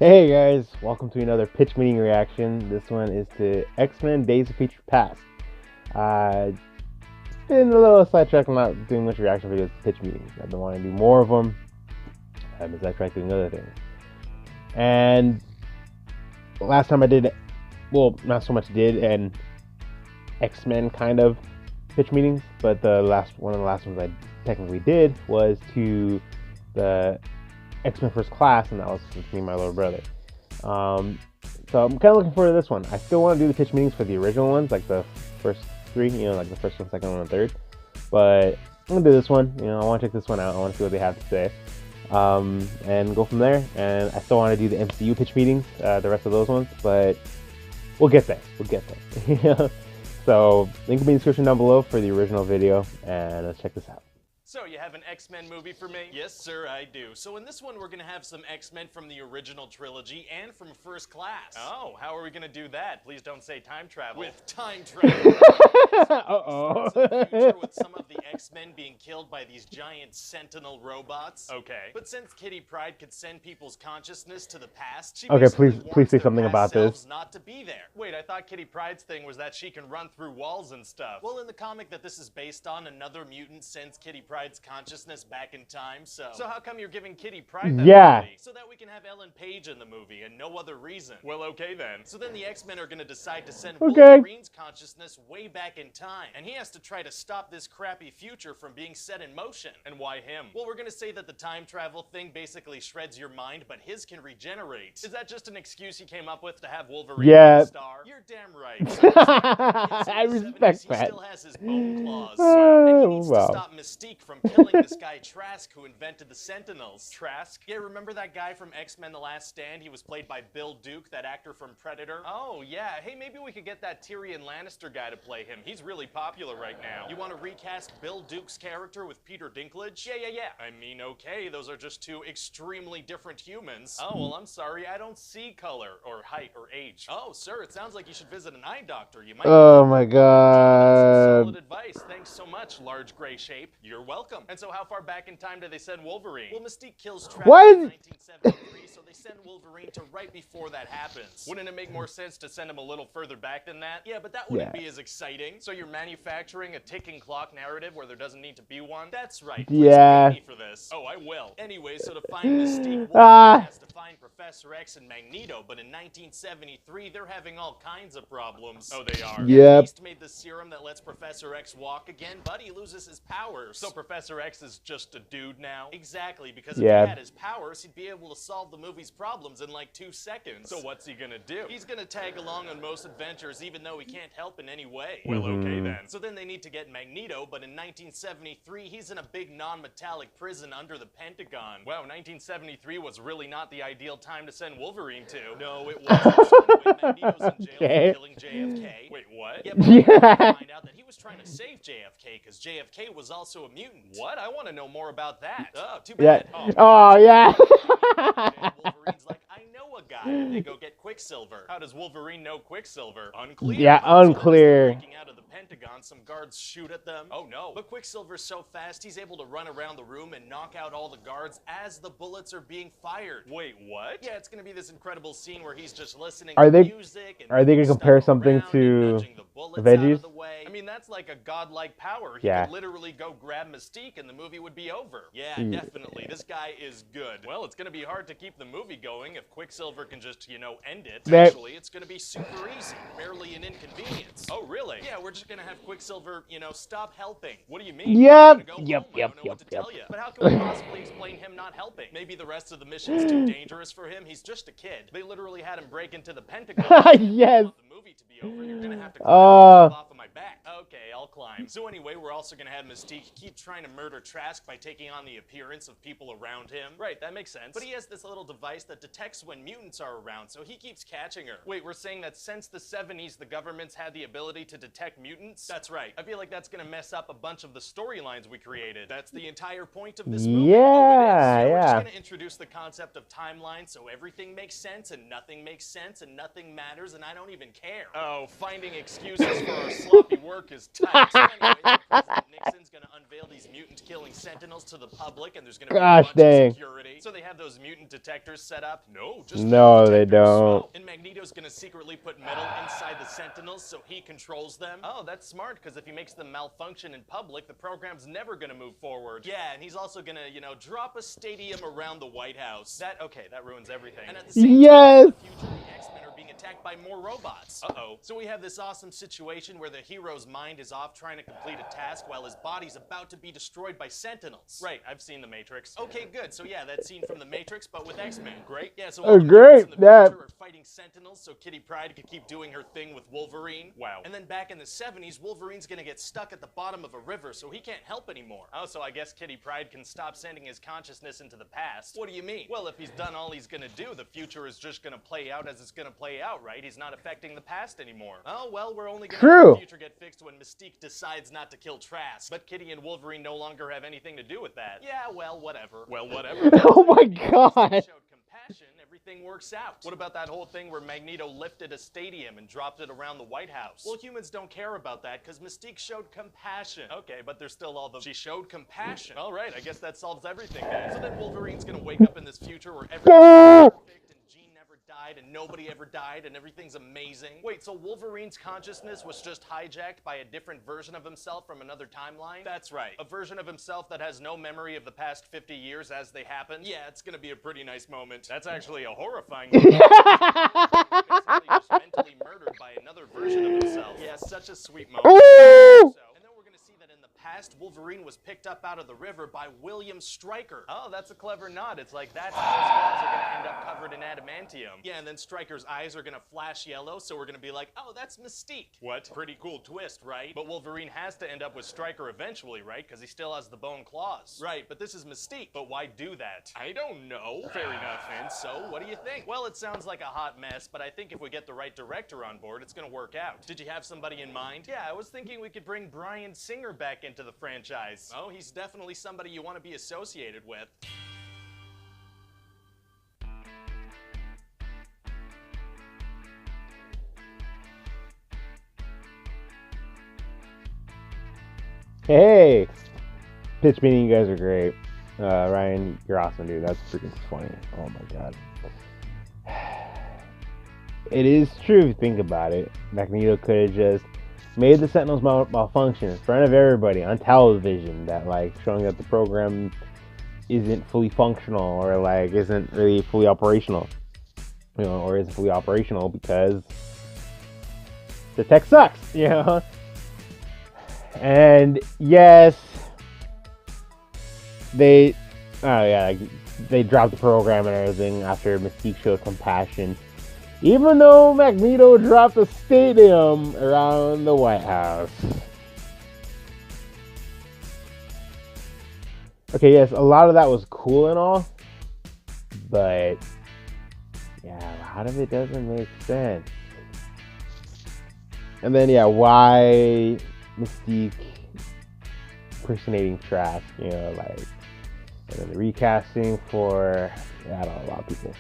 Hey guys, welcome to another pitch meeting reaction. This one is to X-Men Days of Future Past. Been a little sidetracked. I'm not doing much reaction videos to pitch meetings. I've been wanting to do more of them. I've been sidetracked doing other things. And last time I did, well, not so much did an X-Men kind of pitch meetings, but one of the last ones I technically did was to the X-Men First Class, and that was with me and my little brother. So I'm kind of looking forward to this one. I still want to do the pitch meetings for the original ones, like the first three, like the first one, second one, and third. But I'm gonna do this one. I want to check this one out. I want to see what they have to say, and go from there. And I still want to do the MCU pitch meetings, the rest of those ones, but we'll get there. We'll get there. So link will be in the description down below for the original video, and let's check this out. So, you have an X-Men movie for me? Yes, sir, I do. So in this one, we're gonna have some X-Men from the original trilogy and from First Class. Oh, how are we gonna do that? Please don't say time travel. With time travel. Uh-oh. With some of the X-Men being killed by these giant Sentinel robots. Okay. But since Kitty Pryde could send people's consciousness to the past, she please say something about this. Not to be there. Wait, I thought Kitty Pryde's thing was that she can run through walls and stuff. Well, in the comic that this is based on, another mutant sends Kitty Pryde's consciousness back in time, so how come you're giving Kitty Pryde that ability? So that we can have Ellen Page in the movie, and no other reason. Well, okay then. So then the X-Men are gonna decide to send Wolverine's consciousness way back in time, and he has to try to stop this crappy future from being set in motion. And why him? Well, we're gonna say that the time travel thing basically shreds your mind, but his can regenerate. Is that just an excuse he came up with to have Wolverine be the star? You're damn right. I respect that. He still has his bone claws, and he needs to stop Mystique from killing this guy Trask who invented the Sentinels. Trask? Yeah, remember that guy from X-Men The Last Stand? He was played by Bill Duke, that actor from Predator. Oh, yeah. Hey, maybe we could get that Tyrion Lannister guy to play him. He's really popular right now. You want to recast Bill Duke's character with Peter Dinklage? Yeah. I mean, okay, those are just two extremely different humans. Oh, well, I'm sorry, I don't see color, or height, or age. Oh, sir, it sounds like you should visit an eye doctor. You might Oh my god. Solid advice. Thanks so much, large gray shape. You're welcome. And so how far back in time did they send Wolverine? Well, Mystique kills Trask in 1973, so they send Wolverine to right before that happens. Wouldn't it make more sense to send him a little further back than that? Yeah, but that wouldn't be as exciting. So you're manufacturing a ticking clock narrative where there doesn't need to be one? That's right. Please pay me for this. Oh, I will. Anyway, so to find Mystique, Wolverine has to find Professor X and Magneto, but in 1973, they're having all kinds of problems. Oh, they are? Yep. Beast made the serum that lets Professor X walk again, but he loses his powers. So Professor X is just a dude now? Exactly, because if he had his powers, he'd be able to solve the movie's problems in like 2 seconds. So what's he gonna do? He's gonna tag along on most adventures even though he can't help in any way. Well, okay then. So then they need to get Magneto, but in 1973, he's in a big non-metallic prison under the Pentagon. Wow, 1973 was really not the ideal time to send Wolverine to. No, it wasn't. So anyway, Magneto's in jail for killing JFK. Wait, what? Yeah, but find out that he was trying to save JFK because JFK was also a mutant. What? I want to know more about that. Oh, too bad. Wolverine's like, I know a guy. And they go get Quicksilver. How does Wolverine know Quicksilver? Unclear. Yeah, unclear. So breaking out of the Pentagon, some guards shoot at them. Oh no. But Quicksilver's so fast, he's able to run around the room and knock out all the guards as the bullets are being fired. Wait, what? Yeah, it's gonna be this incredible scene where he's just listening to music and are they gonna compare something to Avengers? I mean, that's like a godlike power. He could literally go grab Mystique and the movie would be over. Yeah, definitely. This guy is good. Well, it's gonna be hard to keep the movie going if Quicksilver can just, end it. Actually, it's gonna be super easy. Barely an inconvenience. Oh, really? Yeah, we're just gonna have Quicksilver, stop helping. What do you mean? Yep. But how can we possibly explain him not helping? Maybe the rest of the mission's too dangerous for him. He's just a kid. They literally had him break into the Pentagon. Yes. The movie to be over. You're gonna have to climb off of my back. Okay, I'll climb. So anyway, we're also gonna have Mystique keep trying to murder Trask by taking on the appearance of people around him. Right, that makes sense. But he has this little device that detects when mutants are around, so he keeps catching her. Wait, we're saying that since the 70s, the government's had the ability to detect mutants? That's right. I feel like that's gonna mess up a bunch of the storylines we created. That's the entire point of this movie. We're just gonna introduce the concept of timeline so everything makes sense and nothing makes sense and nothing matters and I don't even care. Oh, finding excuses for our sloppy work is tight. So anyway, President Nixon's gonna unveil these mutant-killing sentinels to the public, and there's gonna be a bunch of security. So they have those mutant detectors set up. No, they don't. And Magneto's gonna secretly put metal inside the sentinels so he controls them. Oh, that's smart, because if he makes them malfunction in public, the program's never gonna move forward. Yeah, and he's also gonna, you know, drop a stadium around the White House. That ruins everything. And at the same time, in the future, the X-Men are being attacked by more robots. Uh-oh. So we have this awesome situation where the hero's mind is off trying to complete a task while his body's about to be destroyed by sentinels. Right, I've seen The Matrix. Okay, good. So yeah, that scene from The Matrix, but with X-Men. Great. Yeah, so all the mutants in the future are fighting sentinels so Kitty Pryde could keep doing her thing with Wolverine. Wow. And then back in the 70s, Wolverine's gonna get stuck at the bottom of a river, so he can't help anymore. Oh, so I guess Kitty Pryde can stop sending his consciousness into the past. What do you mean? Well, if he's done all he's gonna do, the future is just gonna play out as it's gonna play out, right? He's not affecting the past anymore. Oh, well, we're only gonna have the future get fixed when Mystique decides not to kill Trask. But Kitty and Wolverine no longer have anything to do with that. Yeah, well, whatever. Well, whatever. Oh my god! Everything works out. What about that whole thing where Magneto lifted a stadium and dropped it around the White House? Well, humans don't care about that because Mystique showed compassion. Okay, but there's still all the... She showed compassion. All right, I guess that solves everything then. So then Wolverine's gonna wake up in this future where everything's perfect and Jean never died and nobody ever died and everything's amazing. Wait, so Wolverine's consciousness was just hijacked by a different version of himself from another timeline? That's right. A version of himself that has no memory of the past 50 years as they happened? Yeah, it's gonna be a pretty nice moment. That's actually a horrifying moment. Just mentally murdered by another version of himself. Yeah, such a sweet moment. Past, Wolverine was picked up out of the river by William Stryker. Oh, that's a clever nod. It's like that's how his claws are gonna end up covered in adamantium. Yeah, and then Stryker's eyes are gonna flash yellow, so we're gonna be like, oh, that's Mystique. What? Pretty cool twist, right? But Wolverine has to end up with Stryker eventually, right? Because he still has the bone claws. Right, but this is Mystique. But why do that? I don't know. Fair enough, and so, what do you think? Well, it sounds like a hot mess, but I think if we get the right director on board, it's gonna work out. Did you have somebody in mind? Yeah, I was thinking we could bring Bryan Singer back into the franchise. Oh, he's definitely somebody you want to be associated with. Hey! Pitch meeting, you guys are great. Ryan, you're awesome, dude. That's freaking funny. Oh my god. It is true if you think about it. Magneto could have just made the Sentinels malfunction in front of everybody on television, that like showing that the program isn't fully functional or like isn't really fully operational, you know, or isn't fully operational because the tech sucks, you know. And yes, they dropped the program and everything after Mystique showed compassion. Even though Magneto dropped a stadium around the White House. Okay, yes, a lot of that was cool and all, but yeah, a lot of it doesn't make sense. And then, yeah, why Mystique impersonating Trask, you know, like, and then the recasting for, yeah, I don't know, a lot of people.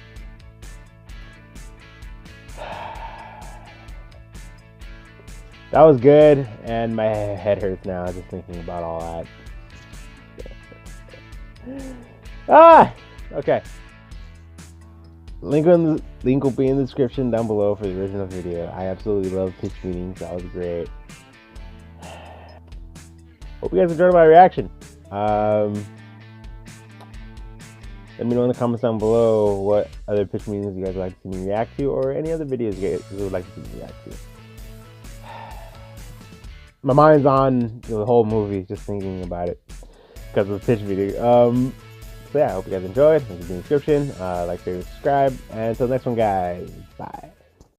That was good, and my head hurts now just thinking about all that. Okay. Link will be in the description down below for the original video. I absolutely love pitch meetings. That was great. Hope you guys enjoyed my reaction. Let me know in the comments down below what other pitch meetings you guys would like to see me react to, or any other videos you guys would like to see me react to. My mind's on the whole movie just thinking about it because of the pitch video. So yeah, I hope you guys enjoyed. Link in the description. Like, share, subscribe, and until the next one, guys. Bye.